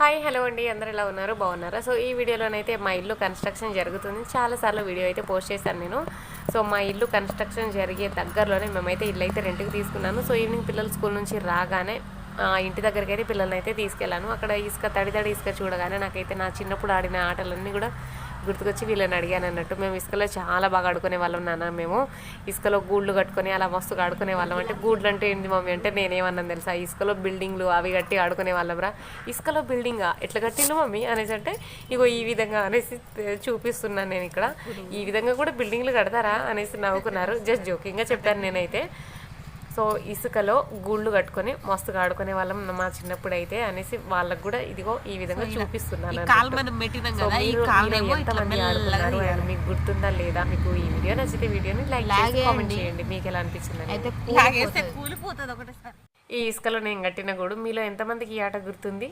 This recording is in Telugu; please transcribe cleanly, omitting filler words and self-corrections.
హాయ్ హలో అండి, అందరూ ఎలా ఉన్నారు? బాగున్నారా? సో ఈ వీడియోలోనైతే మా ఇల్లు కన్స్ట్రక్షన్ జరుగుతుంది. చాలాసార్లు వీడియో అయితే పోస్ట్ చేశాను నేను. సో మా ఇల్లు కన్స్ట్రక్షన్ జరిగే దగ్గరలోనే మేమైతే ఇల్లు అయితే రెంట్కి తీసుకున్నాను. సో ఈవినింగ్ పిల్లలు స్కూల్ నుంచి రాగానే ఇంటి దగ్గరికి అయితే పిల్లల్ని అయితే తీసుకెళ్ళాను. అక్కడ తడి ఇసుక చూడగానే నాకైతే నా చిన్నప్పుడు ఆడిన ఆటలన్నీ కూడా గుర్తుకొచ్చి వీళ్ళని అడిగాను అన్నట్టు. మేము ఇసుకలో చాలా బాగా ఆడుకునే వాళ్ళం నాన్న. మేము ఇసుకలో గూళ్ళు కట్టుకొని అలా మస్తుగా ఆడుకునే వాళ్ళం. అంటే గూళ్ళు అంటే ఏంటి మమ్మీ అంటే నేనేమన్నాను తెలుసా, ఇసుకలో బిల్డింగ్లు అవి కట్టి ఆడుకునే వాళ్ళంరా. ఇసుకలో బిల్డింగా ఎట్లా కట్టిండు మమ్మీ అనేసి అంటే ఇగో ఈ విధంగా అనేసి చూపిస్తున్నాను నేను ఇక్కడ. ఈ విధంగా కూడా బిల్డింగ్లు కడతారా అనేసి నవ్వుకున్నారు. జస్ట్ జోకింగ్గా చెప్పాను నేనైతే. సో ఇసుకలో గూళ్ళు కట్టుకొని మస్తుగా ఆడుకునే వాళ్ళం మా చిన్నప్పుడు అయితే అనేసి వాళ్ళకు కూడా ఇదిగో ఈ విధంగా చూపిస్తున్నాను. మీకు గుర్తుందా లేదా? మీకు ఈ వీడియో నచ్చితే వీడియోని లైక్ చేసి కామెంట్ చేయండి మీకు ఎలా అనిపించింది. ఈ ఇసుకలో నేను కట్టిన గూడు మీలో ఎంతమందికి ఈ ఆట గుర్తుంది?